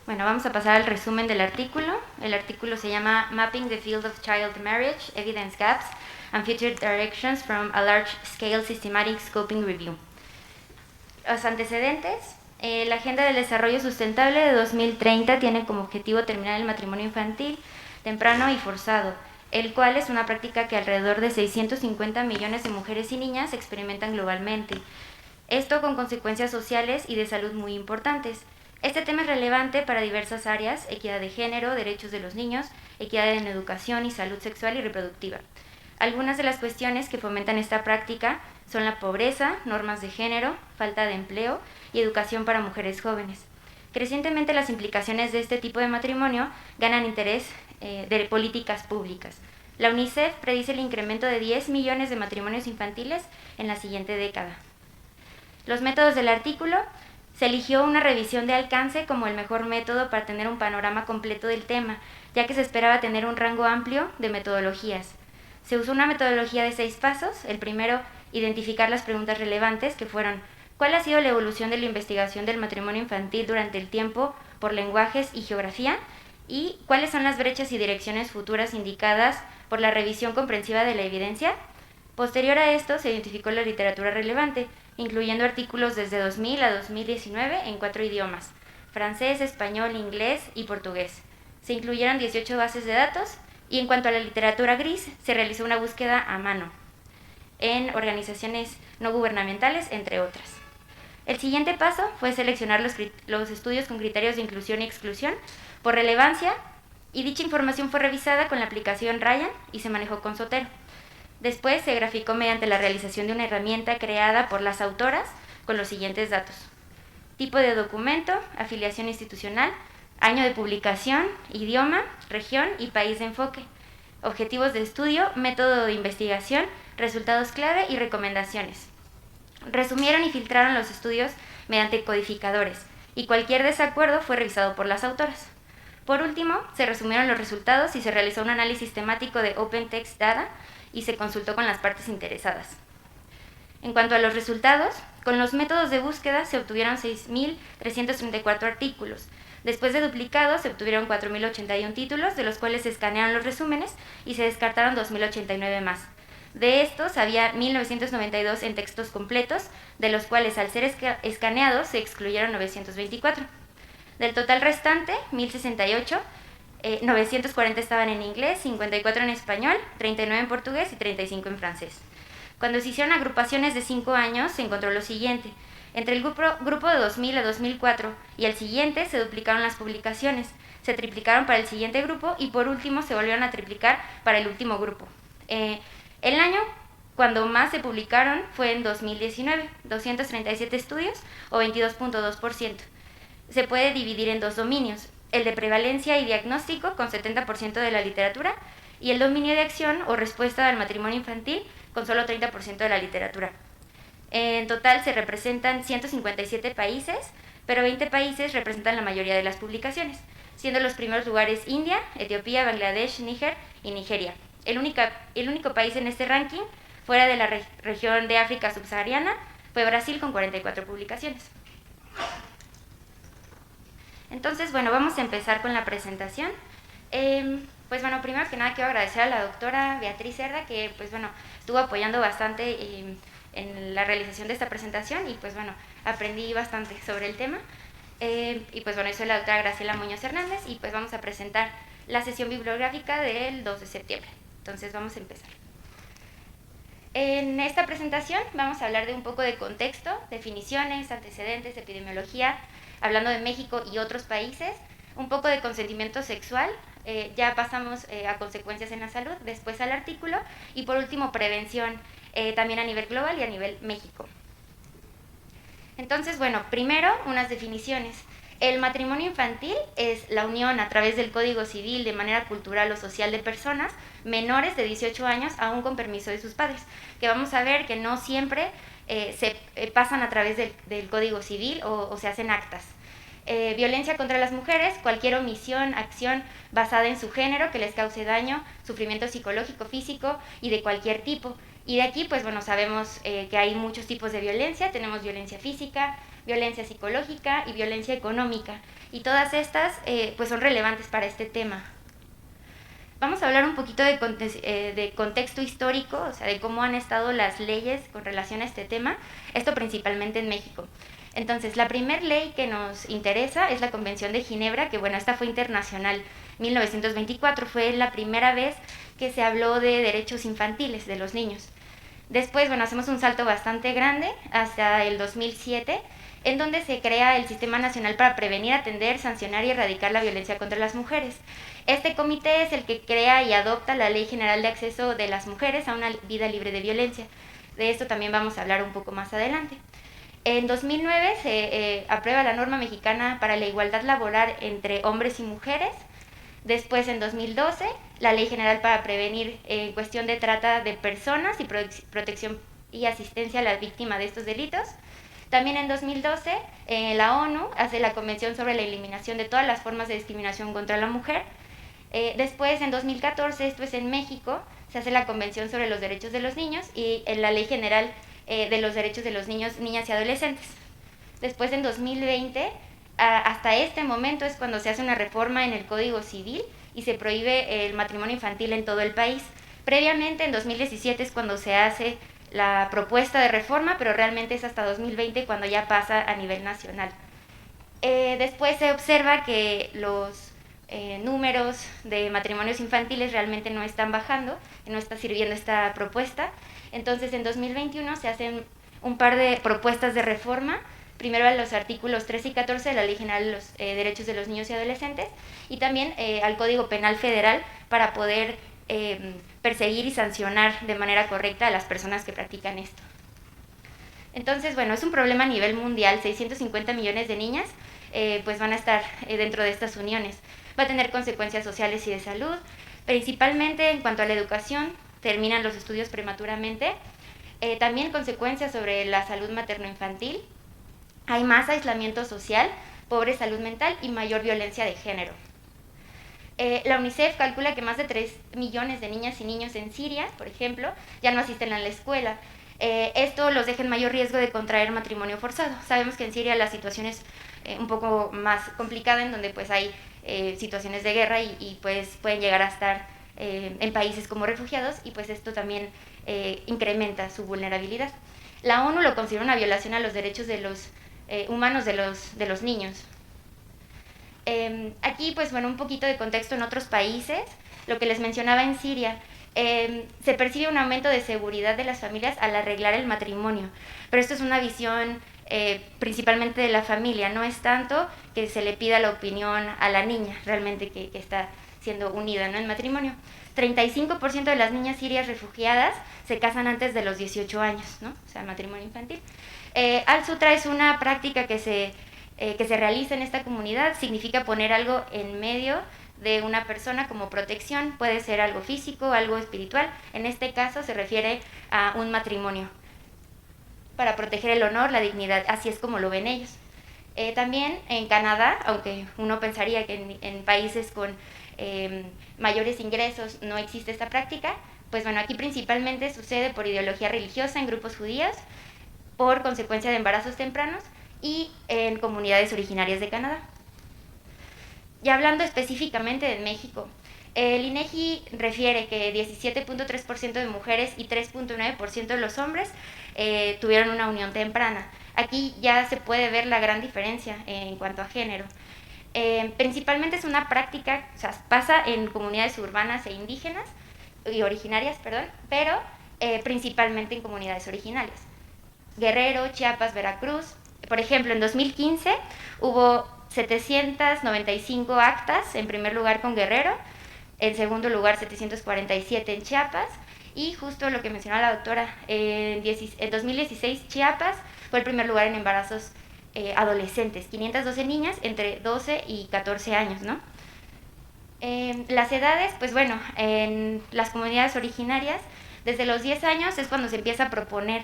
Bueno, vamos a pasar al resumen del artículo. El artículo se llama Mapping the Field of Child Marriage, Evidence Gaps and Future Directions from a Large-Scale Systematic Scoping Review. Los antecedentes. La Agenda del Desarrollo Sustentable de 2030 tiene como objetivo terminar el matrimonio infantil temprano y forzado, el cual es una práctica que alrededor de 650 millones de mujeres y niñas experimentan globalmente. Esto con consecuencias sociales y de salud muy importantes. Este tema es relevante para diversas áreas: equidad de género, derechos de los niños, equidad en educación y salud sexual y reproductiva. Algunas de las cuestiones que fomentan esta práctica son la pobreza, normas de género, falta de empleo y educación para mujeres jóvenes. Crecientemente las implicaciones de este tipo de matrimonio ganan interés de políticas públicas. La UNICEF predice el incremento de 10 millones de matrimonios infantiles en la siguiente década. Los métodos del artículo. Se eligió una revisión de alcance como el mejor método para tener un panorama completo del tema, ya que se esperaba tener un rango amplio de metodologías. Se usó una metodología de 6 pasos. El primero, identificar las preguntas relevantes, que fueron: ¿cuál ha sido la evolución de la investigación del matrimonio infantil durante el tiempo por lenguajes y geografía? ¿Y cuáles son las brechas y direcciones futuras indicadas por la revisión comprensiva de la evidencia? Posterior a esto, se identificó la literatura relevante, incluyendo artículos desde 2000 a 2019 en 4 idiomas: francés, español, inglés y portugués. Se incluyeron 18 bases de datos y en cuanto a la literatura gris, se realizó una búsqueda a mano en organizaciones no gubernamentales, entre otras. El siguiente paso fue seleccionar los estudios con criterios de inclusión y exclusión por relevancia, y dicha información fue revisada con la aplicación Ryan y se manejó con Zotero. Después se graficó mediante la realización de una herramienta creada por las autoras con los siguientes datos: tipo de documento, afiliación institucional, año de publicación, idioma, región y país de enfoque, objetivos de estudio, método de investigación, resultados clave y recomendaciones. Resumieron y filtraron los estudios mediante codificadores, y cualquier desacuerdo fue revisado por las autoras. Por último, se resumieron los resultados y se realizó un análisis temático de Open Text Data y se consultó con las partes interesadas. En cuanto a los resultados, con los métodos de búsqueda se obtuvieron 6.334 artículos. Después de duplicados, se obtuvieron 4.081 títulos, de los cuales se escanearon los resúmenes y se descartaron 2.089 más. De estos, había 1.992 en textos completos, de los cuales al ser escaneados se excluyeron 924. Del total restante, 1.068, 940 estaban en inglés, 54 en español, 39 en portugués y 35 en francés. Cuando se hicieron agrupaciones de 5 años, se encontró lo siguiente: entre el grupo de 2000 a 2004 y el siguiente se duplicaron las publicaciones, se triplicaron para el siguiente grupo y por último se volvieron a triplicar para el último grupo. El año cuando más se publicaron fue en 2019, 237 estudios o 22.2%. Se puede dividir en dos dominios: el de prevalencia y diagnóstico con 70% de la literatura y el dominio de acción o respuesta al matrimonio infantil con solo 30% de la literatura. En total se representan 157 países, pero 20 países representan la mayoría de las publicaciones, siendo los primeros lugares India, Etiopía, Bangladesh, Níger y Nigeria. El único país en este ranking, fuera de la región de África subsahariana, fue Brasil con 44 publicaciones. Entonces, bueno, vamos a empezar con la presentación. Pues bueno, primero que nada quiero agradecer a la doctora Beatriz Cerda, que pues bueno, estuvo apoyando bastante en la realización de esta presentación y pues bueno, aprendí bastante sobre el tema. Y pues bueno, yo soy la doctora Graciela Muñoz Hernández y pues vamos a presentar la sesión bibliográfica del 2 de septiembre. Entonces vamos a empezar. En esta presentación vamos a hablar de un poco de contexto, definiciones, antecedentes, epidemiología, hablando de México y otros países, un poco de consentimiento sexual, ya pasamos a consecuencias en la salud, después al artículo y por último prevención, también a nivel global y a nivel México. Entonces, bueno, primero unas definiciones. El matrimonio infantil es la unión a través del Código Civil de manera cultural o social de personas menores de 18 años, aún con permiso de sus padres, que vamos a ver que no siempre se pasan a través del Código Civil o se hacen actas. Violencia contra las mujeres: cualquier omisión, acción basada en su género que les cause daño, sufrimiento psicológico, físico y de cualquier tipo. Y de aquí, pues bueno, sabemos que hay muchos tipos de violencia. Tenemos violencia física, violencia psicológica y violencia económica. y todas estas pues son relevantes para este tema. Vamos a hablar un poquito de contexto histórico, o sea, de cómo han estado las leyes con relación a este tema, esto principalmente en México. Entonces, la primera ley que nos interesa es la Convención de Ginebra, que bueno, esta fue internacional, 1924, fue la primera vez que se habló de derechos infantiles de los niños. Después, bueno, hacemos un salto bastante grande hasta el 2007, en donde se crea el Sistema Nacional para Prevenir, Atender, Sancionar y Erradicar la Violencia contra las Mujeres. Este comité es el que crea y adopta la Ley General de Acceso de las Mujeres a una vida libre de violencia. De esto también vamos a hablar un poco más adelante. En 2009 se aprueba la norma mexicana para la igualdad laboral entre hombres y mujeres. Después, en 2012, la Ley General para Prevenir en cuestión de trata de personas y protección y asistencia a la víctima de estos delitos. También en 2012, la ONU hace la Convención sobre la Eliminación de todas las formas de discriminación contra la mujer. Después, en 2014, esto es en México, se hace la Convención sobre los Derechos de los Niños y en la Ley General de los Derechos de los Niños, Niñas y Adolescentes. Después, en 2020, hasta este momento es cuando se hace una reforma en el Código Civil y se prohíbe el matrimonio infantil en todo el país. Previamente, en 2017 es cuando se hace la propuesta de reforma, pero realmente es hasta 2020 cuando ya pasa a nivel nacional. Después se observa que los números de matrimonios infantiles realmente no están bajando, no está sirviendo esta propuesta. Entonces, en 2021 se hacen un par de propuestas de reforma, primero a los artículos 13 y 14 de la Ley General de los Derechos de los Niños y Adolescentes, y también al Código Penal Federal para poder perseguir y sancionar de manera correcta a las personas que practican esto. Entonces, bueno, es un problema a nivel mundial, 650 millones de niñas pues van a estar dentro de estas uniones. Va a tener consecuencias sociales y de salud, principalmente en cuanto a la educación, terminan los estudios prematuramente, también consecuencias sobre la salud materno-infantil, hay más aislamiento social, pobre salud mental y mayor violencia de género. La UNICEF calcula que más de 3 millones de niñas y niños en Siria, por ejemplo, ya no asisten a la escuela. Esto los deja en mayor riesgo de contraer matrimonio forzado. Sabemos que en Siria la situación es un poco más complicada, en donde pues hay situaciones de guerra y pues pueden llegar a estar en países como refugiados, y pues esto también incrementa su vulnerabilidad. La ONU lo considera una violación a los derechos de los humanos de los niños. Aquí, pues bueno, un poquito de contexto en otros países, lo que les mencionaba en Siria, se percibe un aumento de seguridad de las familias al arreglar el matrimonio, pero esto es una visión principalmente de la familia, no es tanto que se le pida la opinión a la niña realmente que está siendo unida, ¿no?, en matrimonio. 35% de las niñas sirias refugiadas se casan antes de los 18 años, ¿no?, o sea, matrimonio infantil. Al-Sutra es una práctica que se realiza en esta comunidad, significa poner algo en medio de una persona como protección, puede ser algo físico, algo espiritual, en este caso se refiere a un matrimonio, para proteger el honor, la dignidad, así es como lo ven ellos. También en Canadá, aunque uno pensaría que en países con mayores ingresos no existe esta práctica, pues bueno, aquí principalmente sucede por ideología religiosa en grupos judíos, por consecuencia de embarazos tempranos y en comunidades originarias de Canadá. Y hablando específicamente de México, el INEGI refiere que 17.3% de mujeres y 3.9% de los hombres tuvieron una unión temprana. Aquí ya se puede ver la gran diferencia en cuanto a género. Principalmente es una práctica, o sea, pasa en comunidades urbanas e indígenas, y originarias, perdón, pero principalmente en comunidades originarias. Guerrero, Chiapas, Veracruz. Por ejemplo, en 2015 hubo 795 actas, en primer lugar con Guerrero, en segundo lugar 747 en Chiapas, y justo lo que mencionaba la doctora, en 2016 Chiapas fue el primer lugar en embarazos adolescentes, 512 niñas entre 12 y 14 años, ¿no? Las edades, pues bueno, en las comunidades originarias, desde los 10 años es cuando se empieza a proponer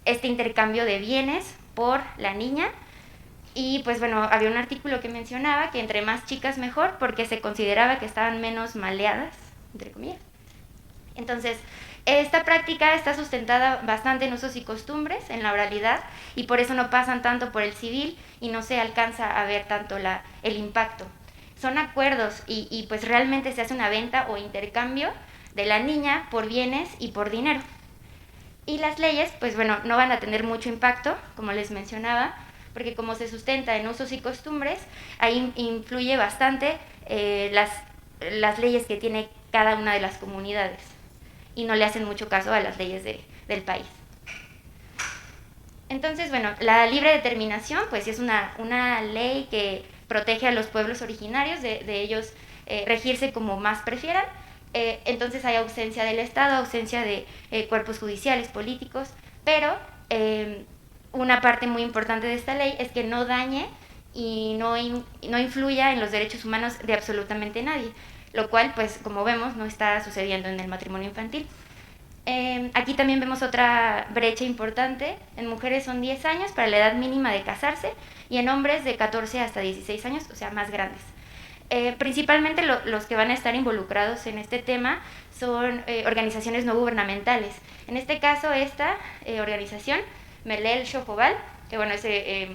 este intercambio de bienes por la niña. Y pues bueno, había un artículo que mencionaba que entre más chicas mejor, porque se consideraba que estaban menos maleadas, entre comillas. Entonces, Esta práctica está sustentada bastante en usos y costumbres, en la oralidad, y por eso no pasan tanto por el civil y no se alcanza a ver tanto el impacto. Son acuerdos y pues realmente se hace una venta o intercambio de la niña por bienes y por dinero. Y las leyes, pues bueno, no van a tener mucho impacto, como les mencionaba, porque como se sustenta en usos y costumbres, ahí influye bastante las leyes que tiene cada una de las comunidades y no le hacen mucho caso a las leyes del país. Entonces, bueno, la libre determinación, pues es una ley que protege a los pueblos originarios de ellos regirse como más prefieran. Entonces hay ausencia del Estado, ausencia de cuerpos judiciales, políticos, pero una parte muy importante de esta ley es que no dañe y no influya en los derechos humanos de absolutamente nadie, lo cual, pues como vemos, no está sucediendo en el matrimonio infantil. Aquí también vemos otra brecha importante. En mujeres son 10 años para la edad mínima de casarse y en hombres de 14 hasta 16 años, o sea, más grandes. Principalmente los que van a estar involucrados en este tema son organizaciones no gubernamentales. En este caso, esta organización, Melel Xojobal, que bueno, es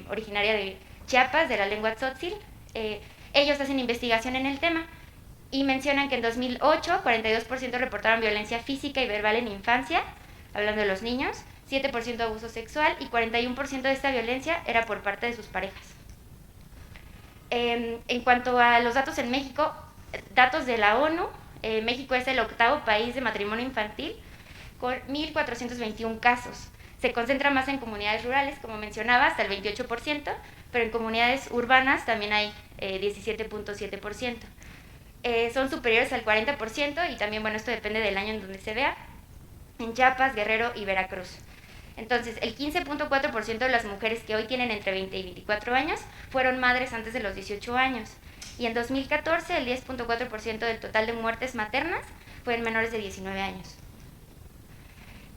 originaria de Chiapas, de la lengua tzotzil, ellos hacen investigación en el tema y mencionan que en 2008 42% reportaron violencia física y verbal en infancia, hablando de los niños, 7% abuso sexual y 41% de esta violencia era por parte de sus parejas. En cuanto a los datos en México, datos de la ONU, México es el 8º país de matrimonio infantil con 1.421 casos. Se concentra más en comunidades rurales, como mencionaba, hasta el 28%, pero en comunidades urbanas también hay 17.7%. Son superiores al 40% y también, bueno, esto depende del año en donde se vea, en Chiapas, Guerrero y Veracruz. Entonces, el 15.4% de las mujeres que hoy tienen entre 20 y 24 años fueron madres antes de los 18 años. Y en 2014, el 10.4% del total de muertes maternas fueron menores de 19 años.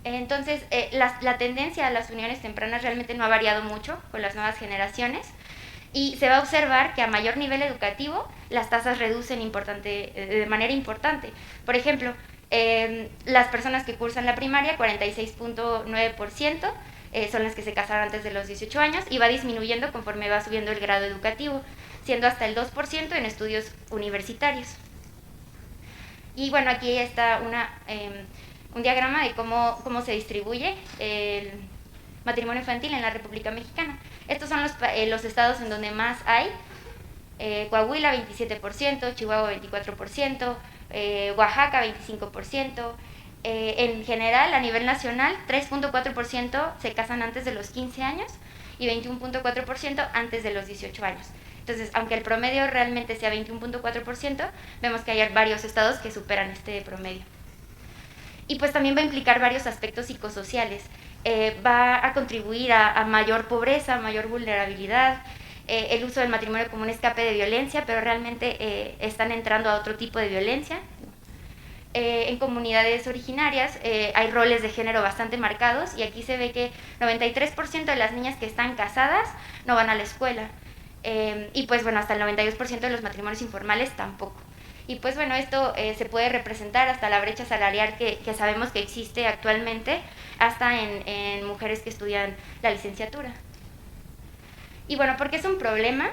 Entonces, la tendencia a las uniones tempranas realmente no ha variado mucho con las nuevas generaciones y se va a observar que a mayor nivel educativo las tasas reducen de manera importante. Por ejemplo, las personas que cursan la primaria, 46.9%, son las que se casaron antes de los 18 años y va disminuyendo conforme va subiendo el grado educativo, siendo hasta el 2% en estudios universitarios. Y bueno, aquí está un diagrama de cómo se distribuye el matrimonio infantil en la República Mexicana. Estos son los estados en donde más hay. Coahuila 27%, Chihuahua 24%, Oaxaca 25%. En general, a nivel nacional, 3.4% se casan antes de los 15 años y 21.4% antes de los 18 años. Entonces, aunque el promedio realmente sea 21.4%, vemos que hay varios estados que superan este promedio. Y pues también va a implicar varios aspectos psicosociales. Va a contribuir a mayor pobreza, mayor vulnerabilidad. El uso del matrimonio como un escape de violencia, pero realmente están entrando a otro tipo de violencia. En comunidades originarias hay roles de género bastante marcados y aquí se ve que 93% de las niñas que están casadas no van a la escuela. Y pues bueno, hasta el 92% de los matrimonios informales tampoco. Y pues bueno, esto se puede representar hasta la brecha salarial que sabemos que existe actualmente, hasta en mujeres que estudian la licenciatura. Y bueno, ¿por qué es un problema?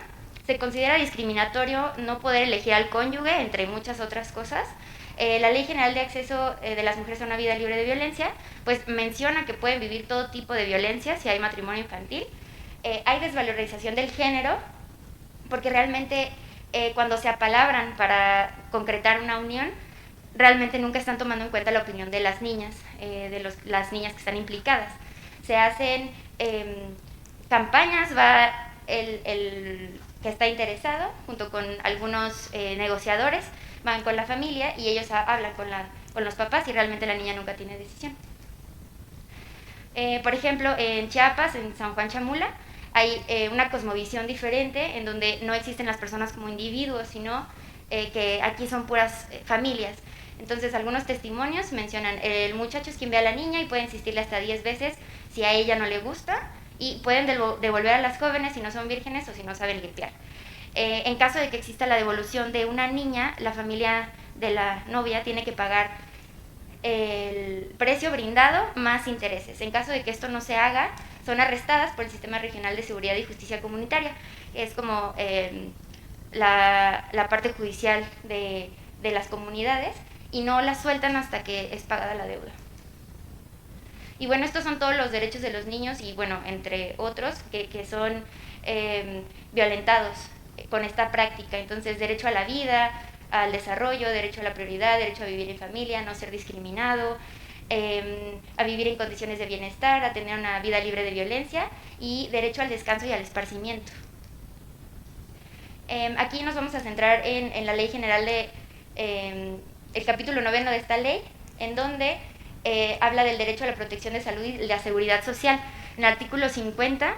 Se considera discriminatorio no poder elegir al cónyuge, entre muchas otras cosas. La Ley General de Acceso de las Mujeres a una Vida Libre de Violencia, pues menciona que pueden vivir todo tipo de violencia si hay matrimonio infantil. Hay desvalorización del género, porque realmente cuando se apalabran para concretar una unión, realmente nunca están tomando en cuenta la opinión de las niñas, las niñas que están implicadas. Se hacen campañas, va el que está interesado, junto con algunos negociadores, van con la familia y ellos hablan con los papás y realmente la niña nunca tiene decisión. Por ejemplo, en Chiapas, en San Juan Chamula, hay una cosmovisión diferente en donde no existen las personas como individuos, sino que aquí son puras familias. Entonces, algunos testimonios mencionan, el muchacho es quien ve a la niña y puede insistirle hasta 10 veces si a ella no le gusta y pueden devolver a las jóvenes si no son vírgenes o si no saben limpiar. En caso de que exista la devolución de una niña, la familia de la novia tiene que pagar el precio brindado más intereses. En caso de que esto no se haga, son arrestadas por el Sistema Regional de Seguridad y Justicia Comunitaria, que es como la parte judicial de las comunidades, y no las sueltan hasta que es pagada la deuda. Y bueno, estos son todos los derechos de los niños y bueno, entre otros, que son violentados con esta práctica. Entonces, derecho a la vida, al desarrollo, derecho a la prioridad, derecho a vivir en familia, no ser discriminado, a vivir en condiciones de bienestar, a tener una vida libre de violencia y derecho al descanso y al esparcimiento. Aquí nos vamos a centrar en la Ley General de el capítulo 9 de esta ley, en donde habla del derecho a la protección de salud y la seguridad social. En el artículo 50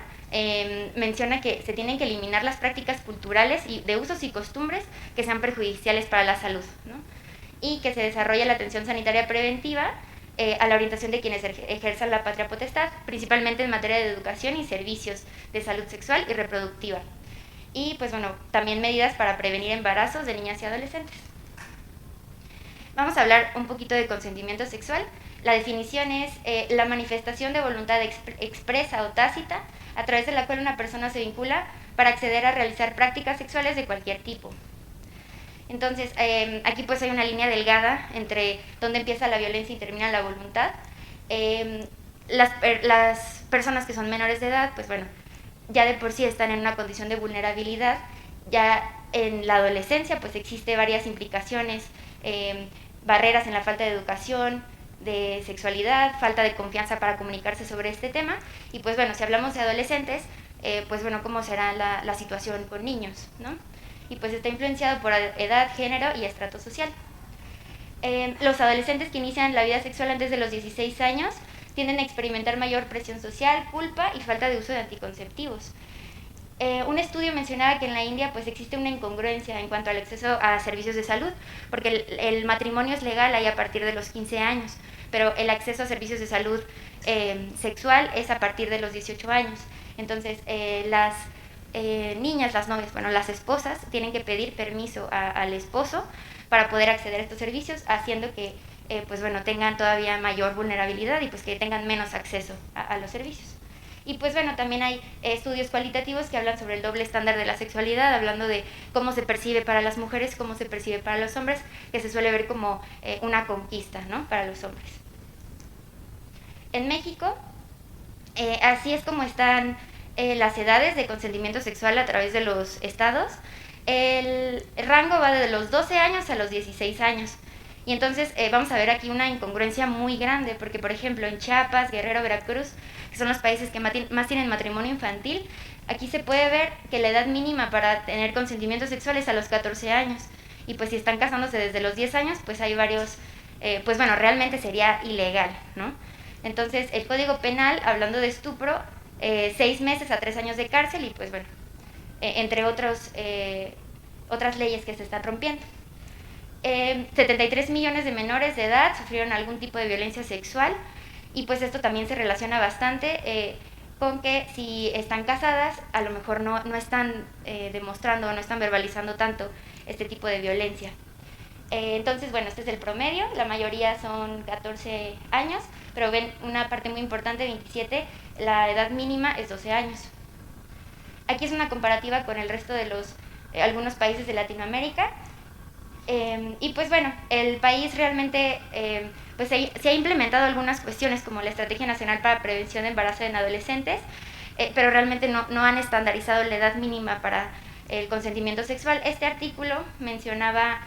menciona que se tienen que eliminar las prácticas culturales y de usos y costumbres que sean perjudiciales para la salud, ¿no? Y que se desarrolle la atención sanitaria preventiva a la orientación de quienes ejerzan la patria potestad, principalmente en materia de educación y servicios de salud sexual y reproductiva. Y pues bueno, también medidas para prevenir embarazos de niñas y adolescentes. Vamos a hablar un poquito de consentimiento sexual. La definición es la manifestación de voluntad expresa o tácita a través de la cual una persona se vincula para acceder a realizar prácticas sexuales de cualquier tipo. Entonces, aquí pues hay una línea delgada entre dónde empieza la violencia y termina la voluntad. Las personas que son menores de edad, pues bueno, ya de por sí están en una condición de vulnerabilidad. Ya en la adolescencia pues existe varias implicaciones, barreras en la falta de educación, de sexualidad, falta de confianza para comunicarse sobre este tema. Y pues bueno, si hablamos de adolescentes, pues bueno, ¿cómo será la situación con niños, ¿no? Y pues está influenciado por edad, género y estrato social. Los adolescentes que inician la vida sexual antes de los 16 años tienden a experimentar mayor presión social, culpa y falta de uso de anticonceptivos. Un estudio mencionaba que en la India pues existe una incongruencia en cuanto al acceso a servicios de salud, porque el matrimonio es legal ahí a partir de los 15 años, pero el acceso a servicios de salud sexual es a partir de los 18 años. Entonces, las niñas, las novias, bueno, las esposas tienen que pedir permiso al esposo para poder acceder a estos servicios, haciendo que pues bueno, tengan todavía mayor vulnerabilidad y pues que tengan menos acceso a los servicios. Y pues bueno, también hay estudios cualitativos que hablan sobre el doble estándar de la sexualidad, hablando de cómo se percibe para las mujeres, cómo se percibe para los hombres, que se suele ver como una conquista, ¿no?, para los hombres. En México, así es como están las edades de consentimiento sexual a través de los estados. El rango va de los 12 años a los 16 años. Y entonces vamos a ver aquí una incongruencia muy grande, porque por ejemplo en Chiapas, Guerrero, Veracruz, que son los países que más tienen matrimonio infantil, aquí se puede ver que la edad mínima para tener consentimiento sexual es a los 14 años. Y pues si están casándose desde los 10 años, pues hay varios, pues bueno, realmente sería ilegal, ¿no? Entonces el Código Penal, hablando de estupro, 6 meses a 3 años de cárcel y pues bueno, entre otras leyes que se están rompiendo. 73 millones de menores de edad sufrieron algún tipo de violencia sexual y pues esto también se relaciona bastante con que si están casadas a lo mejor no están demostrando o no están verbalizando tanto este tipo de violencia. Entonces, bueno, este es el promedio, la mayoría son 14 años, pero ven una parte muy importante, 27, la edad mínima es 12 años. Aquí es una comparativa con el resto de algunos países de Latinoamérica. Y pues bueno, el país realmente pues se ha implementado algunas cuestiones como la Estrategia Nacional para Prevención de Embarazo en Adolescentes, pero realmente no han estandarizado la edad mínima para el consentimiento sexual. Este artículo mencionaba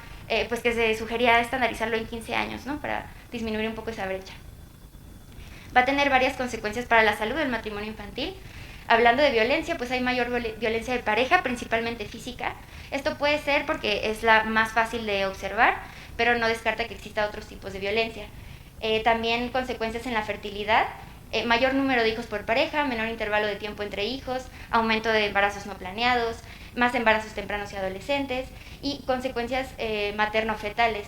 pues que se sugería estandarizarlo en 15 años, ¿no?, para disminuir un poco esa brecha. Va a tener varias consecuencias para la salud del matrimonio infantil. Hablando de violencia, pues hay mayor violencia de pareja, principalmente física. Esto puede ser porque es la más fácil de observar, pero no descarta que exista otros tipos de violencia. También consecuencias en la fertilidad, mayor número de hijos por pareja, menor intervalo de tiempo entre hijos, aumento de embarazos no planeados, más embarazos tempranos y adolescentes, y consecuencias materno-fetales,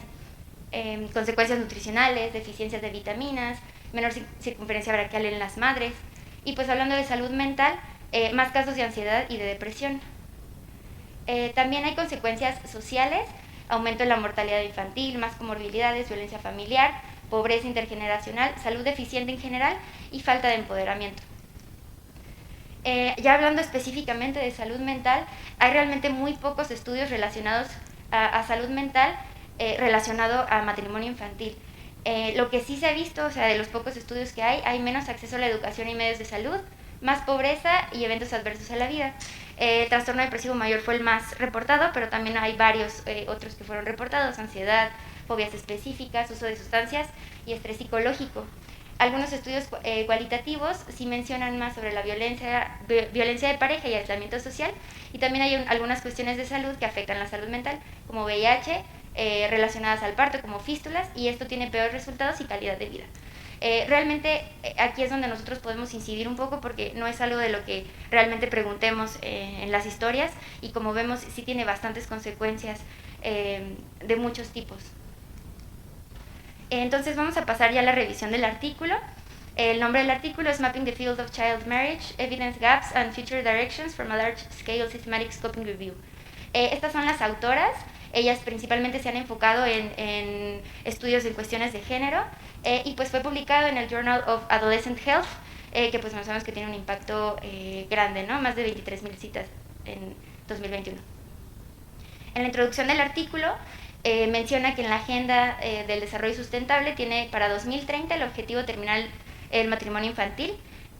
consecuencias nutricionales, deficiencias de vitaminas, menor circunferencia braquial en las madres. Y pues hablando de salud mental, más casos de ansiedad y de depresión. También hay consecuencias sociales, aumento en la mortalidad infantil, más comorbilidades, violencia familiar, pobreza intergeneracional, salud deficiente en general y falta de empoderamiento. Ya hablando específicamente de salud mental, hay realmente muy pocos estudios relacionados a salud mental relacionado a matrimonio infantil. Lo que sí se ha visto, o sea, de los pocos estudios que hay menos acceso a la educación y medios de salud, más pobreza y eventos adversos a la vida. El trastorno depresivo mayor fue el más reportado, pero también hay varios otros que fueron reportados: ansiedad, fobias específicas, uso de sustancias y estrés psicológico. Algunos estudios cualitativos sí mencionan más sobre la violencia de pareja y aislamiento social, y también hay algunas cuestiones de salud que afectan la salud mental, como VIH, relacionadas al parto, como fístulas, y esto tiene peores resultados y calidad de vida. Realmente aquí es donde nosotros podemos incidir un poco, porque no es algo de lo que realmente preguntemos en las historias, y como vemos sí tiene bastantes consecuencias de muchos tipos. Entonces vamos a pasar ya a la revisión del artículo. El nombre del artículo es Mapping the Field of Child Marriage, Evidence Gaps and Future Directions from a Large Scale Systematic Scoping Review. Estas son las autoras. Ellas principalmente se han enfocado en estudios en cuestiones de género, y pues fue publicado en el Journal of Adolescent Health, que pues sabemos que tiene un impacto grande, ¿no? Más de 23,000 citas en 2021. En la introducción del artículo menciona que en la Agenda del Desarrollo Sustentable tiene para 2030 el objetivo de terminar el matrimonio infantil.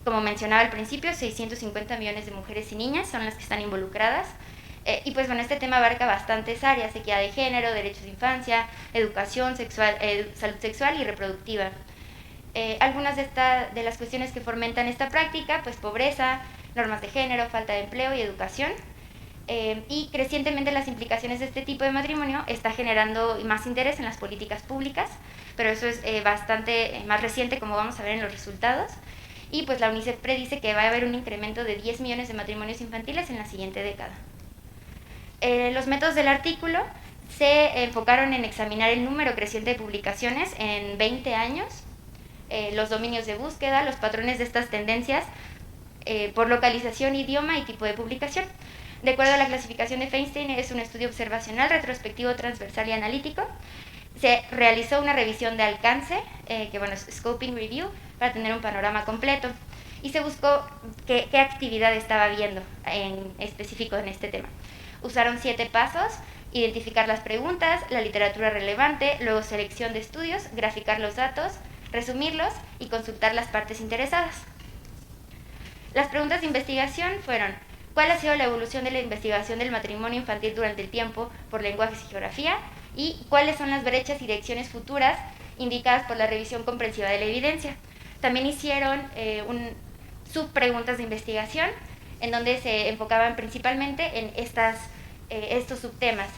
Como mencionaba al principio, 650 millones de mujeres y niñas son las que están involucradas. Y pues bueno, este tema abarca bastantes áreas: equidad de género, derechos de infancia, educación sexual, salud sexual y reproductiva. Algunas de las cuestiones que fomentan esta práctica, pues pobreza, normas de género, falta de empleo y educación. Y crecientemente las implicaciones de este tipo de matrimonio está generando más interés en las políticas públicas, pero eso es bastante más reciente, como vamos a ver en los resultados. Y pues la UNICEF predice que va a haber un incremento de 10 millones de matrimonios infantiles en la siguiente década. Los métodos del artículo se enfocaron en examinar el número creciente de publicaciones en 20 años, los dominios de búsqueda, los patrones de estas tendencias por localización, idioma y tipo de publicación. De acuerdo a la clasificación de Feinstein, es un estudio observacional, retrospectivo, transversal y analítico. Se realizó una revisión de alcance, que bueno, es Scoping Review, para tener un panorama completo. Y se buscó qué actividad estaba habiendo en específico en este tema. Usaron 7 pasos: identificar las preguntas, la literatura relevante, luego selección de estudios, graficar los datos, resumirlos y consultar las partes interesadas. Las preguntas de investigación fueron: ¿cuál ha sido la evolución de la investigación del matrimonio infantil durante el tiempo por lenguajes y geografía? ¿Y cuáles son las brechas y direcciones futuras indicadas por la revisión comprensiva de la evidencia? También hicieron subpreguntas de investigación, en donde se enfocaban principalmente en estos subtemas: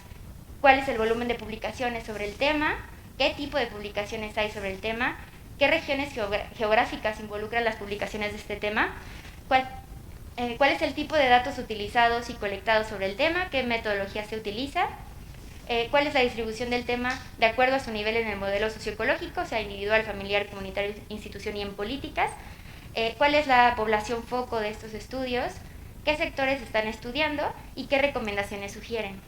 ¿cuál es el volumen de publicaciones sobre el tema? ¿Qué tipo de publicaciones hay sobre el tema? ¿Qué regiones geográficas involucran las publicaciones de este tema? ¿Cuál es el tipo de datos utilizados y colectados sobre el tema? ¿Qué metodología se utiliza? ¿Cuál es la distribución del tema de acuerdo a su nivel en el modelo socioecológico, o sea, individual, familiar, comunitario, institución y en políticas? ¿Cuál es la población foco de estos estudios? ¿Qué sectores están estudiando y qué recomendaciones sugieren?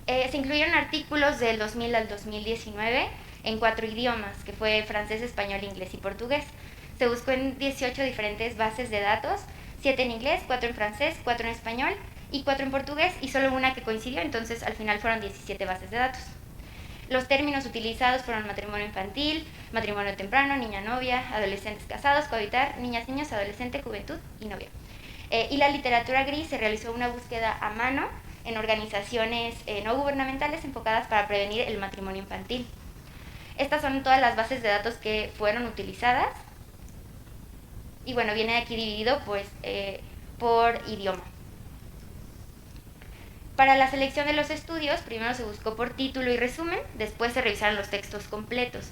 Se incluyeron artículos del 2000 al 2019 en 4 idiomas, que fue francés, español, inglés y portugués. Se buscó en 18 diferentes bases de datos, 7 en inglés, 4 en francés, 4 en español y 4 en portugués, y solo una que coincidió, entonces al final fueron 17 bases de datos. Los términos utilizados fueron matrimonio infantil, matrimonio temprano, niña novia, adolescentes casados, cohabitar, niñas niños, adolescente, juventud y novia. Y la literatura gris: se realizó una búsqueda a mano en organizaciones no gubernamentales enfocadas para prevenir el matrimonio infantil. Estas son todas las bases de datos que fueron utilizadas. Y bueno, viene aquí dividido pues por idioma. Para la selección de los estudios, primero se buscó por título y resumen, después se revisaron los textos completos.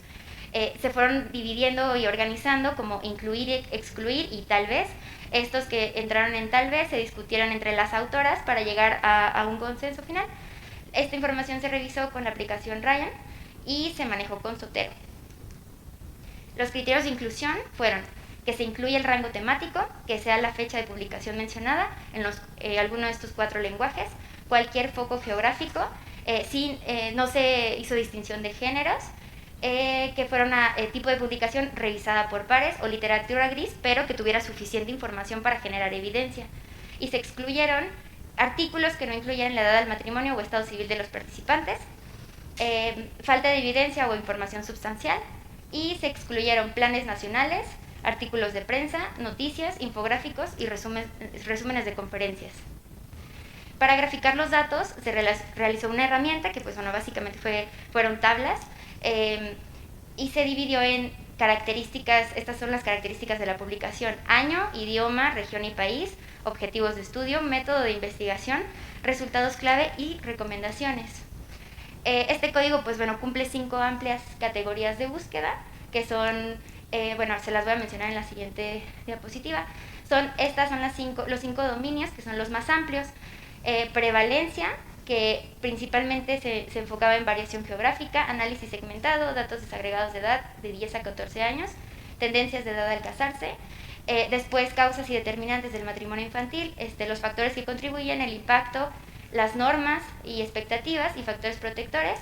Se fueron dividiendo y organizando como incluir, excluir y tal vez. Estos que entraron en tal vez se discutieron entre las autoras para llegar a un consenso final. Esta información se revisó con la aplicación Ryan y se manejó con Zotero. Los criterios de inclusión fueron que se incluya el rango temático, que sea la fecha de publicación mencionada en alguno de estos 4 lenguajes, cualquier foco geográfico, no se hizo distinción de géneros, que fuera un tipo de publicación revisada por pares o literatura gris, pero que tuviera suficiente información para generar evidencia. Y se excluyeron artículos que no incluyeran la edad del matrimonio o estado civil de los participantes, falta de evidencia o información sustancial, y se excluyeron planes nacionales, artículos de prensa, noticias, infográficos y resúmenes de conferencias. Para graficar los datos se realizó una herramienta que, pues, bueno, básicamente fueron tablas, y se dividió en características. Estas son las características de la publicación: año, idioma, región y país, objetivos de estudio, método de investigación, resultados clave y recomendaciones. Este código, pues bueno, cumple 5 amplias categorías de búsqueda, que son, bueno, se las voy a mencionar en la siguiente diapositiva. Estas son los 5 dominios, que son los más amplios. Prevalencia, que principalmente se enfocaba en variación geográfica, análisis segmentado, datos desagregados de edad de 10 a 14 años, tendencias de edad al casarse. Después, causas y determinantes del matrimonio infantil, los factores que contribuyen, el impacto, las normas y expectativas y factores protectores.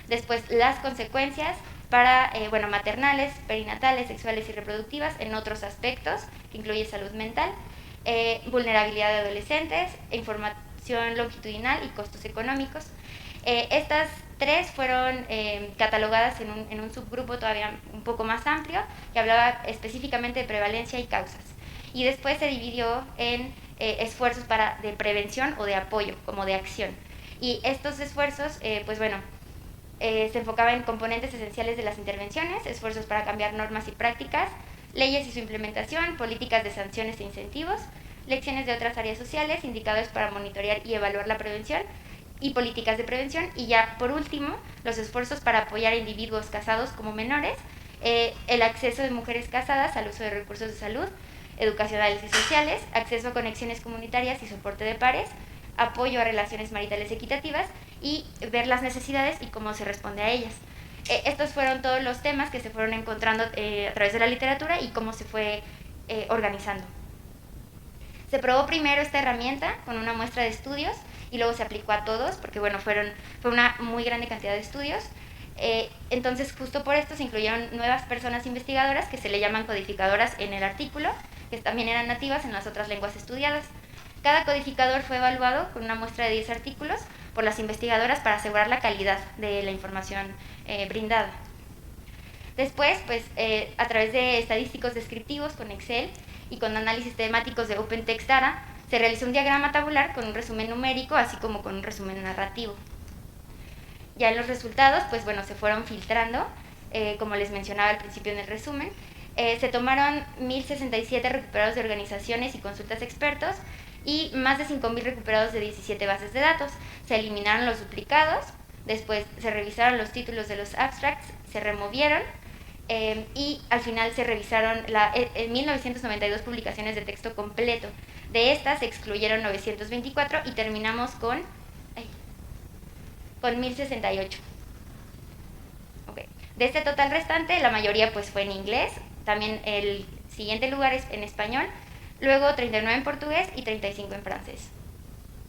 Después, las consecuencias para maternales, perinatales, sexuales y reproductivas en otros aspectos, que incluye salud mental, vulnerabilidad de adolescentes, información longitudinal y costos económicos. Estas 3 fueron catalogadas en un subgrupo todavía un poco más amplio, que hablaba específicamente de prevalencia y causas. Y después se dividió en esfuerzos de prevención o de apoyo, como de acción. Y estos esfuerzos, se enfocaban en componentes esenciales de las intervenciones, esfuerzos para cambiar normas y prácticas, leyes y su implementación, políticas de sanciones e incentivos, lecciones de otras áreas sociales, indicadores para monitorear y evaluar la prevención y políticas de prevención. Y ya por último, los esfuerzos para apoyar a individuos casados como menores, el acceso de mujeres casadas al uso de recursos de salud, educacionales y sociales, acceso a conexiones comunitarias y soporte de pares, apoyo a relaciones maritales equitativas y ver las necesidades y cómo se responde a ellas. Estos fueron todos los temas que se fueron encontrando a través de la literatura y cómo se fue organizando. Se probó primero esta herramienta con una muestra de estudios y luego se aplicó a todos, porque bueno, fue una muy grande cantidad de estudios. Entonces, justo por esto se incluyeron nuevas personas investigadoras que se le llaman codificadoras en el artículo, que también eran nativas en las otras lenguas estudiadas. Cada codificador fue evaluado con una muestra de 10 artículos por las investigadoras para asegurar la calidad de la información brindada. Después, pues, a través de estadísticos descriptivos con Excel y con análisis temáticos de OpenText Data, se realizó un diagrama tabular con un resumen numérico, así como con un resumen narrativo. Ya en los resultados, pues bueno, se fueron filtrando, como les mencionaba al principio en el resumen. Se tomaron 1.067 recuperados de organizaciones y consultas expertos y más de 5.000 recuperados de 17 bases de datos. Se eliminaron los duplicados, después se revisaron los títulos de los abstracts, se removieron, y al final se revisaron 1.992 publicaciones de texto completo. De estas se excluyeron 924 y terminamos con 1.068. Okay. De este total restante, la mayoría pues fue en inglés, también el siguiente lugar es en español, luego 39 en portugués y 35 en francés.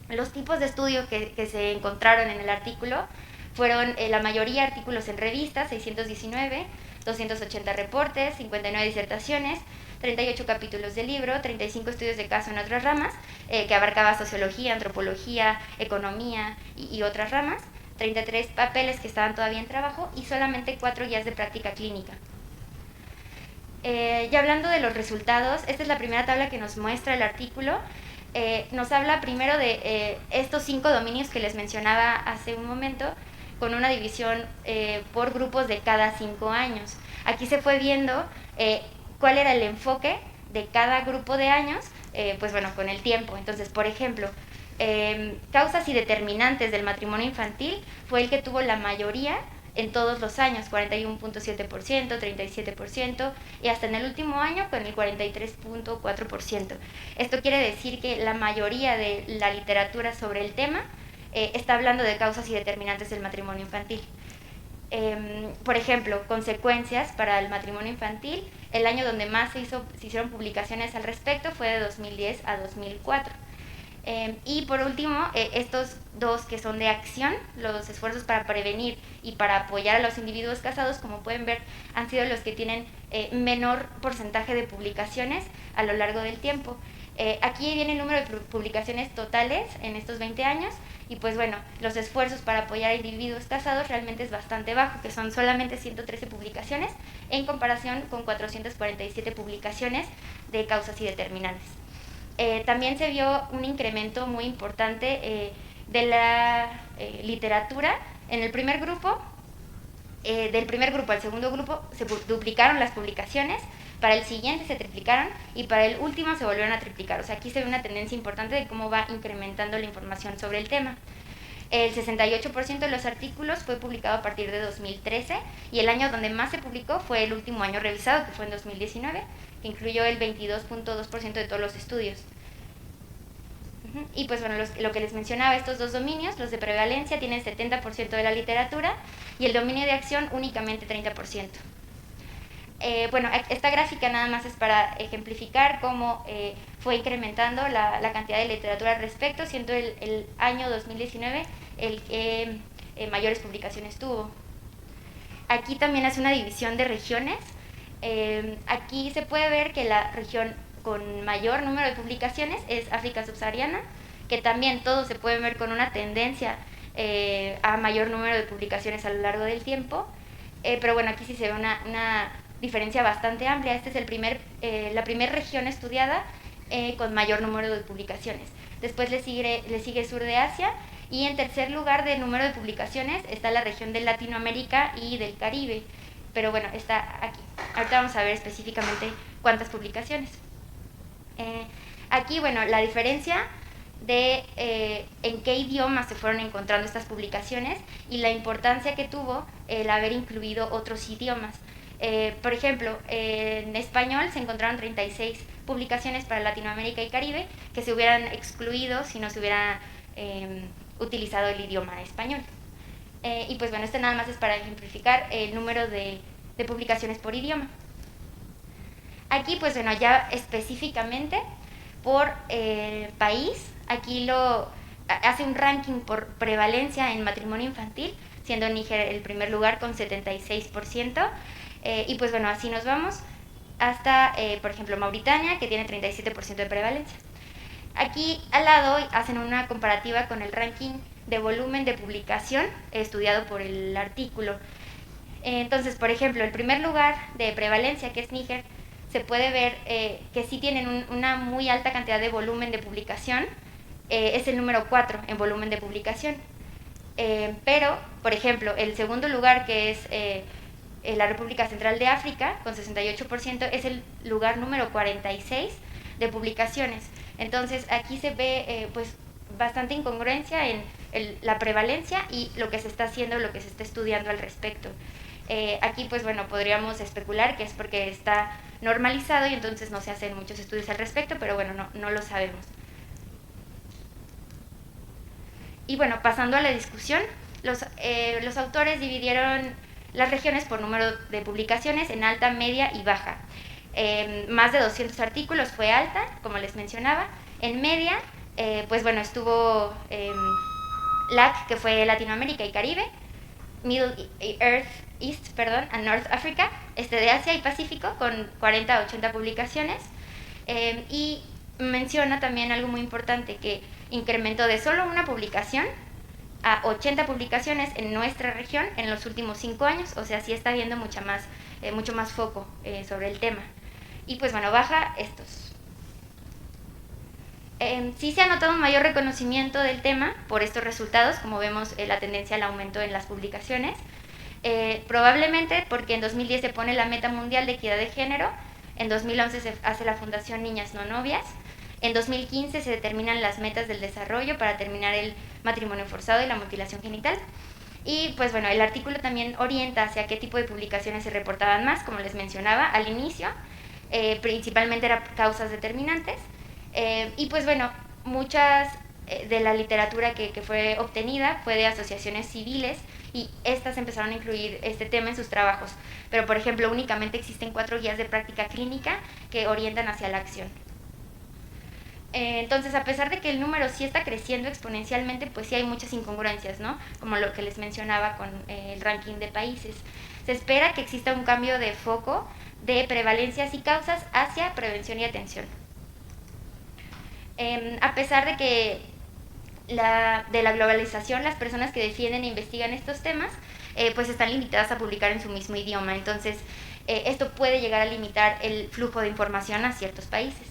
Los tipos de estudio que se encontraron en el artículo fueron la mayoría artículos en revistas, 619, 280 reportes, 59 disertaciones, 38 capítulos de libro, 35 estudios de caso en otras ramas, que abarcaba sociología, antropología, economía y otras ramas, 33 papeles que estaban todavía en trabajo y solamente 4 guías de práctica clínica. Ya hablando de los resultados, esta es la primera tabla que nos muestra el artículo. Nos habla primero de estos 5 dominios que les mencionaba hace un momento, con una división por grupos de cada 5 años. Aquí se fue viendo cuál era el enfoque de cada grupo de años, pues bueno, con el tiempo. Entonces, por ejemplo, causas y determinantes del matrimonio infantil fue el que tuvo la mayoría en todos los años, 41.7%, 37% y hasta en el último año con el 43.4%. Esto quiere decir que la mayoría de la literatura sobre el tema está hablando de causas y determinantes del matrimonio infantil. Por ejemplo, consecuencias para el matrimonio infantil, el año donde más se hicieron publicaciones al respecto fue de 2010 a 2004. Y por último, estos dos que son de acción, los esfuerzos para prevenir y para apoyar a los individuos casados, como pueden ver, han sido los que tienen menor porcentaje de publicaciones a lo largo del tiempo. Aquí viene el número de publicaciones totales en estos 20 años y pues bueno, los esfuerzos para apoyar a individuos casados realmente es bastante bajo, que son solamente 113 publicaciones en comparación con 447 publicaciones de causas y determinantes. También se vio un incremento muy importante de la literatura. En el primer grupo, del primer grupo al segundo grupo, se duplicaron las publicaciones, para el siguiente se triplicaron y para el último se volvieron a triplicar. O sea, aquí se ve una tendencia importante de cómo va incrementando la información sobre el tema. El 68% de los artículos fue publicado a partir de 2013 y el año donde más se publicó fue el último año revisado, que fue en 2019, que incluyó el 22.2% de todos los estudios. Y pues bueno, lo que les mencionaba, estos dos dominios, los de prevalencia tienen 70% de la literatura y el dominio de acción únicamente 30%. Bueno, esta gráfica nada más es para ejemplificar cómo fue incrementando la cantidad de literatura al respecto, siendo el año 2019 el que mayores publicaciones tuvo. Aquí también hace una división de regiones. Aquí se puede ver que la región con mayor número de publicaciones es África subsahariana, que también todos se pueden ver con una tendencia a mayor número de publicaciones a lo largo del tiempo. Pero bueno, aquí sí se ve una diferencia bastante amplia. Esta es la primera región estudiada con mayor número de publicaciones. Después le sigue sur de Asia y en tercer lugar de número de publicaciones está la región de Latinoamérica y del Caribe. Pero bueno, está aquí. Ahorita vamos a ver específicamente cuántas publicaciones. Aquí, bueno, la diferencia de en qué idiomas se fueron encontrando estas publicaciones y la importancia que tuvo el haber incluido otros idiomas. Por ejemplo, en español se encontraron 36 publicaciones para Latinoamérica y Caribe que se hubieran excluido si no se hubiera utilizado el idioma español. Y pues bueno, este nada más es para ejemplificar el número de publicaciones por idioma. Aquí pues bueno, ya específicamente por país, aquí hace un ranking por prevalencia en matrimonio infantil, siendo Níger el primer lugar con 76%. Y pues bueno, así nos vamos hasta, por ejemplo, Mauritania, que tiene 37% de prevalencia. Aquí al lado hacen una comparativa con el ranking de volumen de publicación estudiado por el artículo. Entonces, por ejemplo, el primer lugar de prevalencia, que es Níger, se puede ver que sí tienen una muy alta cantidad de volumen de publicación. Es el número 4 en volumen de publicación. Pero, por ejemplo, el segundo lugar, que es la República Central de África, con 68%, es el lugar número 46 de publicaciones. Entonces, aquí se ve pues bastante incongruencia en la prevalencia y lo que se está haciendo, lo que se está estudiando al respecto. Aquí, pues bueno, podríamos especular que es porque está normalizado y entonces no se hacen muchos estudios al respecto, pero bueno, no lo sabemos. Y bueno, pasando a la discusión, los autores dividieron las regiones por número de publicaciones en alta, media y baja. Más de 200 artículos fue alta, como les mencionaba. En media, pues bueno, estuvo LAC, que fue Latinoamérica y Caribe, East, and North Africa, de Asia y Pacífico, con 40 a 80 publicaciones. Y menciona también algo muy importante, que incrementó de solo una publicación a 80 publicaciones en nuestra región en los últimos 5 años, o sea, sí está habiendo mucho más foco sobre el tema. Y pues bueno, baja estos. Sí se ha notado un mayor reconocimiento del tema por estos resultados, como vemos la tendencia al aumento en las publicaciones, probablemente porque en 2010 se pone la meta mundial de equidad de género, en 2011 se hace la Fundación Niñas No Novias, en 2015 se determinan las metas del desarrollo para terminar el matrimonio forzado y la mutilación genital. Y pues bueno, el artículo también orienta hacia qué tipo de publicaciones se reportaban más, como les mencionaba al inicio, principalmente eran causas determinantes. Y pues bueno, muchas de la literatura que fue obtenida fue de asociaciones civiles y estas empezaron a incluir este tema en sus trabajos. Pero por ejemplo, únicamente existen 4 guías de práctica clínica que orientan hacia la acción. Entonces, a pesar de que el número sí está creciendo exponencialmente, pues sí hay muchas incongruencias, ¿no? Como lo que les mencionaba con el ranking de países. Se espera que exista un cambio de foco de prevalencias y causas hacia prevención y atención. A pesar de que de la globalización, las personas que defienden e investigan estos temas, pues están limitadas a publicar en su mismo idioma. Entonces, esto puede llegar a limitar el flujo de información a ciertos países.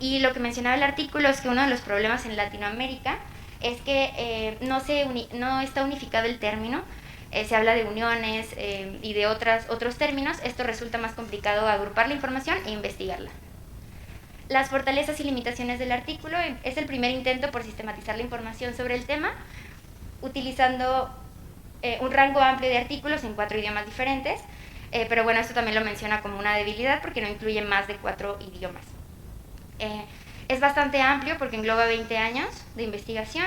Y lo que mencionaba el artículo es que uno de los problemas en Latinoamérica es que no está unificado el término. Se habla de uniones y de otros términos. Esto resulta más complicado agrupar la información e investigarla. Las fortalezas y limitaciones del artículo es el primer intento por sistematizar la información sobre el tema, utilizando un rango amplio de artículos en 4 idiomas diferentes, pero bueno, esto también lo menciona como una debilidad porque no incluye más de 4 idiomas. Es bastante amplio porque engloba 20 años de investigación,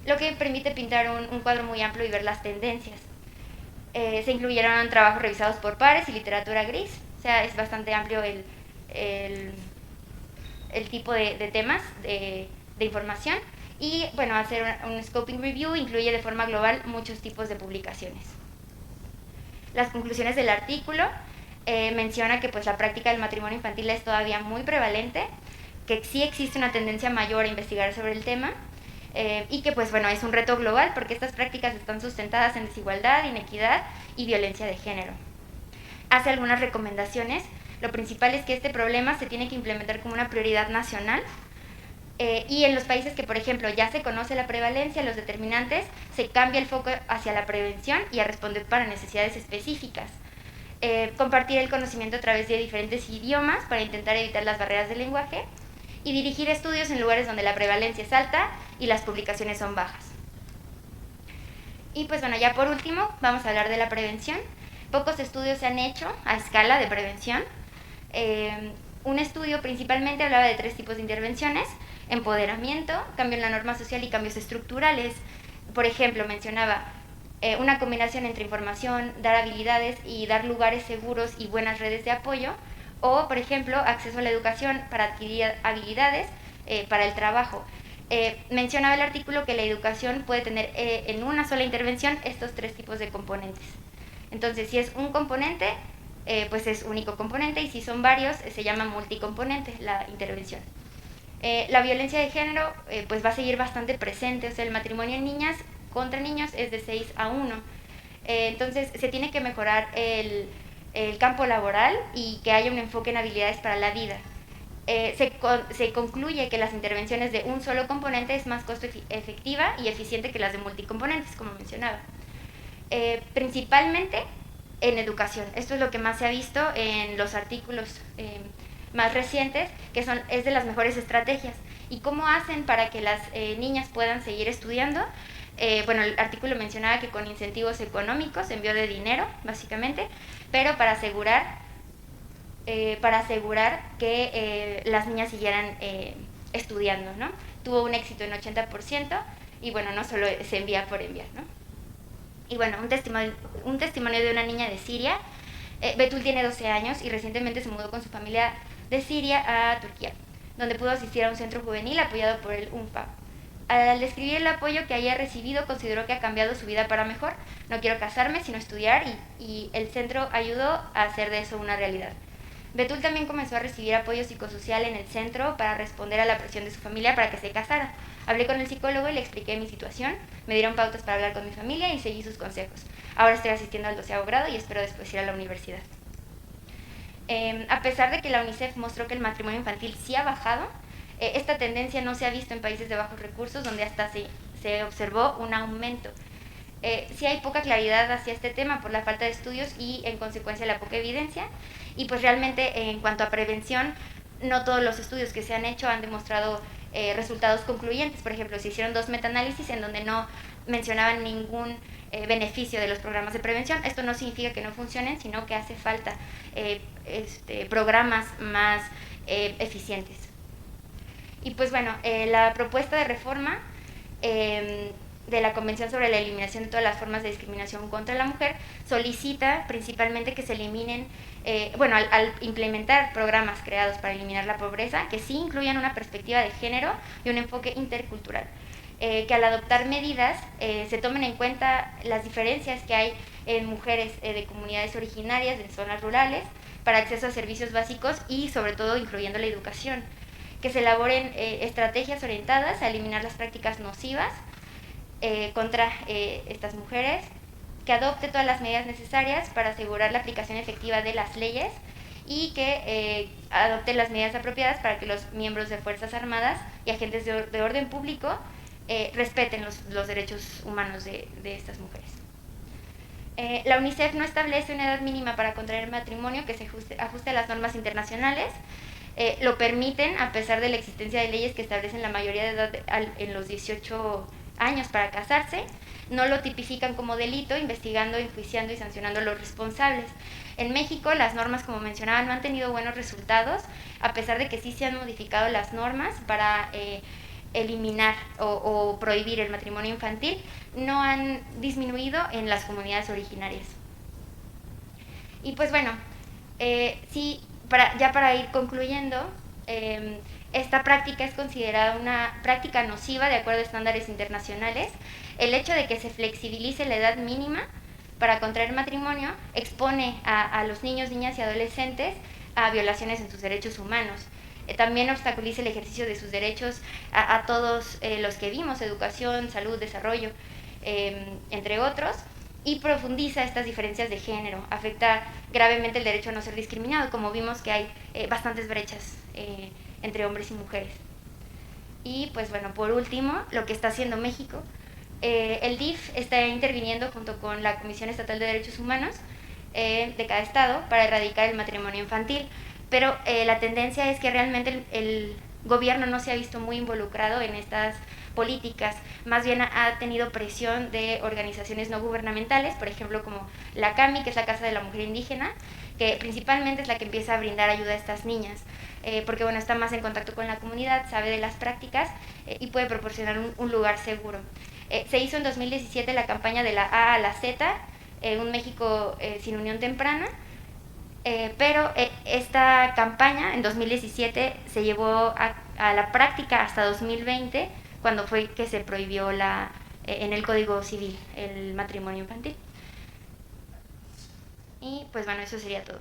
lo que permite pintar un cuadro muy amplio y ver las tendencias. Se incluyeron trabajos revisados por pares y literatura gris, o sea, es bastante amplio el tipo de temas de información. Y bueno, hacer un scoping review incluye de forma global muchos tipos de publicaciones. Las conclusiones del artículo menciona que pues la práctica del matrimonio infantil es todavía muy prevalente, que sí existe una tendencia mayor a investigar sobre el tema y que pues bueno, es un reto global porque estas prácticas están sustentadas en desigualdad, inequidad y violencia de género. Hace algunas recomendaciones. Lo principal es que este problema se tiene que implementar como una prioridad nacional y en los países que, por ejemplo, ya se conoce la prevalencia, los determinantes, se cambia el foco hacia la prevención y a responder para necesidades específicas. Compartir el conocimiento a través de diferentes idiomas para intentar evitar las barreras del lenguaje y dirigir estudios en lugares donde la prevalencia es alta y las publicaciones son bajas. Y pues bueno, ya por último vamos a hablar de la prevención. Pocos estudios se han hecho a escala de prevención. Un estudio principalmente hablaba de 3 tipos de intervenciones: empoderamiento, cambio en la norma social y cambios estructurales. Por ejemplo, mencionaba una combinación entre información, dar habilidades y dar lugares seguros y buenas redes de apoyo, o por ejemplo, acceso a la educación para adquirir habilidades para el trabajo. Mencionaba el artículo que la educación puede tener en una sola intervención estos 3 tipos de componentes. Entonces, si es un componente, pues es único componente, y si son varios, se llama multicomponente la intervención. La violencia de género pues va a seguir bastante presente, o sea, el matrimonio en niñas contra niños es de 6-1. Entonces, se tiene que mejorar el campo laboral y que haya un enfoque en habilidades para la vida. Se concluye que las intervenciones de un solo componente es más costo efectiva y eficiente que las de multicomponentes, como mencionaba. Principalmente en educación. Esto es lo que más se ha visto en los artículos más recientes, que es de las mejores estrategias. ¿Y cómo hacen para que las niñas puedan seguir estudiando? Bueno, el artículo mencionaba que con incentivos económicos, envío de dinero, básicamente, pero para asegurar que las niñas siguieran estudiando, ¿no? Tuvo un éxito en 80% y bueno, no solo se envía por enviar, ¿no? Y bueno, un testimonio de una niña de Siria. Betul tiene 12 años y recientemente se mudó con su familia de Siria a Turquía, donde pudo asistir a un centro juvenil apoyado por el UNFPA. Al describir el apoyo que haya recibido, consideró que ha cambiado su vida para mejor. No quiero casarme, sino estudiar, y el centro ayudó a hacer de eso una realidad. Betul también comenzó a recibir apoyo psicosocial en el centro para responder a la presión de su familia para que se casara. Hablé con el psicólogo y le expliqué mi situación, me dieron pautas para hablar con mi familia y seguí sus consejos. Ahora estoy asistiendo al 12º grado y espero después ir a la universidad. A pesar de que la UNICEF mostró que el matrimonio infantil sí ha bajado, esta tendencia no se ha visto en países de bajos recursos, donde hasta se observó un aumento. Sí hay poca claridad hacia este tema por la falta de estudios y en consecuencia la poca evidencia, y pues realmente en cuanto a prevención, no todos los estudios que se han hecho han demostrado resultados concluyentes. Por ejemplo, se hicieron 2 metaanálisis en donde no mencionaban ningún beneficio de los programas de prevención. Esto no significa que no funcionen, sino que hace falta programas más eficientes. Y pues bueno, la propuesta de reforma de la Convención sobre la Eliminación de todas las formas de discriminación contra la mujer, solicita principalmente que se eliminen, al implementar programas creados para eliminar la pobreza, que sí incluyan una perspectiva de género y un enfoque intercultural. Que al adoptar medidas se tomen en cuenta las diferencias que hay en mujeres de comunidades originarias, de zonas rurales, para acceso a servicios básicos y sobre todo incluyendo la educación. Que se elaboren estrategias orientadas a eliminar las prácticas nocivas contra estas mujeres, que adopte todas las medidas necesarias para asegurar la aplicación efectiva de las leyes y que adopte las medidas apropiadas para que los miembros de Fuerzas Armadas y agentes de orden público respeten los derechos humanos de estas mujeres. La UNICEF no establece una edad mínima para contraer matrimonio que se ajuste a las normas internacionales. Lo permiten a pesar de la existencia de leyes que establecen la mayoría de edad en los 18 años para casarse. No lo tipifican como delito, investigando, enjuiciando y sancionando a los responsables. En México las normas, como mencionaba, no han tenido buenos resultados, a pesar de que sí se han modificado las normas para eliminar o prohibir el matrimonio infantil, no han disminuido en las comunidades originarias. Y pues bueno, sí, para ir concluyendo, esta práctica es considerada una práctica nociva de acuerdo a estándares internacionales. El hecho de que se flexibilice la edad mínima para contraer matrimonio expone a los niños, niñas y adolescentes a violaciones en sus derechos humanos. También obstaculiza el ejercicio de sus derechos a todos los que vimos: educación, salud, desarrollo, entre otros, y profundiza estas diferencias de género, afecta gravemente el derecho a no ser discriminado, como vimos que hay bastantes brechas entre hombres y mujeres. Y pues bueno, por último, lo que está haciendo México, el DIF está interviniendo junto con la Comisión Estatal de Derechos Humanos de cada estado para erradicar el matrimonio infantil, pero la tendencia es que realmente el gobierno no se ha visto muy involucrado en estas políticas, más bien ha tenido presión de organizaciones no gubernamentales, por ejemplo como la CAMI, que es la Casa de la Mujer Indígena, que principalmente es la que empieza a brindar ayuda a estas niñas, porque bueno, está más en contacto con la comunidad, sabe de las prácticas y puede proporcionar un lugar seguro. Se hizo en 2017 la campaña de la A a la Z, un México sin unión temprana, pero esta campaña en 2017 se llevó a la práctica hasta 2020, cuando fue que se prohibió en el Código Civil el matrimonio infantil. Y pues bueno, eso sería todo.